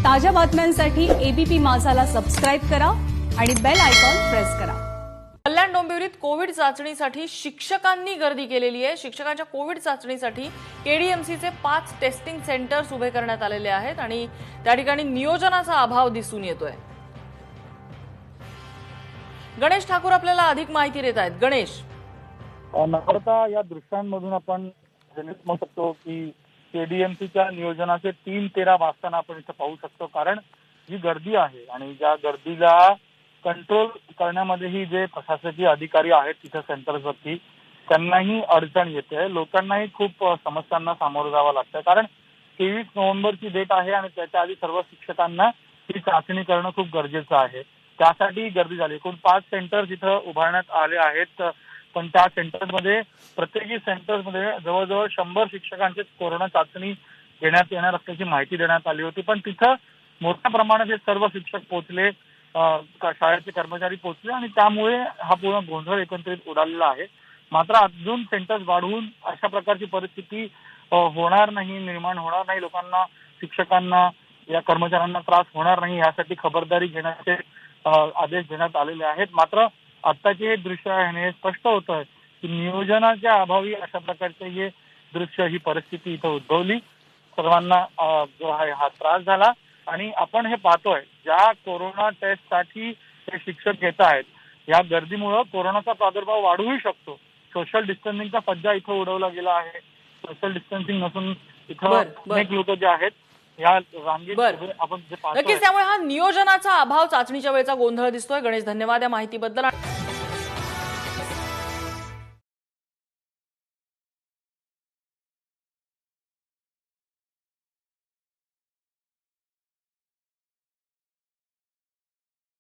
ताज्या बातम्यांसाठी ABP माझाला subscribe करा आणि बेल आयकॉन प्रेस करा। कल्याण डोंबिवलीत कोविड चाचणीसाठी शिक्षकांनी गर्दी केलेली आहे। शिक्षकांच्या कोविड चाचणीसाठी केडीएमसीचे 5 टेस्टिंग सेंटर्स उभे करण्यात आलेले आहेत आणि त्या ठिकाणी नियोजनाचा अभाव दिसून येतोय। गणेश ठाकूर आपल्याला अधिक माहिती देत आहेत। गणेश, नम्रता, या दृश्यांमधून आपण म्हणू शकतो की केडीएमसीच्या नियोजनाचे 3-13 वाजताना आपण इथे पाहू शकतो, कारण जी गर्दी आहे आणि ज्या गर्दीला कंट्रोल करण्यामध्येही जे प्रशासकीय अधिकारी आहेत तिथे सेंटर्सवरती त्यांनाही अडचण येते, लोकांनाही खूप समस्यांना सामोरं जावं लागतं, कारण 23 नोव्हेंबरची डेट आहे आणि त्याच्या आधी सर्व शिक्षकांना ही चाचणी करणं खूप गरजेचं आहे। त्यासाठी गर्दी झाली। एकूण 5 सेंटर्स इथं उभारण्यात आले आहेत, पण त्या सेंटरमध्ये प्रत्येकी सेंटरमध्ये जवळजवळ 100 शिक्षकांची कोरोना चाचणी घेण्यात येणार असल्याची माहिती देण्यात आली होती, पण तिथं मोठ्या प्रमाणात हे सर्व शिक्षक पोहोचले, शाळेचे कर्मचारी पोहोचले आणि त्यामुळे हा पूर्ण गोंधळ एकत्रित उडालेला आहे। मात्र अजून सेंटर्स वाढवून अशा प्रकारची परिस्थिती होणार नाही, निर्माण होणार नाही, लोकांना, शिक्षकांना, या कर्मचाऱ्यांना त्रास होणार नाही यासाठी खबरदारी घेण्याचे आदेश देण्यात आलेले आहेत। मात्र आत्ताचे हे दृश्य आहे, हे स्पष्ट होत आहे की नियोजनाच्या अभावी अशा प्रकारचे हे दृश्य, ही परिस्थिती इथं उद्भवली, सर्वांना जो आहे हा त्रास झाला। आणि आपण हे पाहतोय, ज्या कोरोना टेस्टसाठी हे शिक्षक घेत आहेत, या गर्दीमुळे कोरोनाचा प्रादुर्भाव वाढूही शकतो। सोशल डिस्टन्सिंगचा फज्जा इथं उडवला गेला आहे। सोशल डिस्टन्सिंग नसून इथं अनेक लोक जे आहेत या रांगेत आपण जे पाहतोय, नक्कीच त्यामुळे हा नियोजनाचा अभाव, चाचणीच्या वेळेचा गोंधळ दिसतोय। गणेश, धन्यवाद या माहितीबद्दल।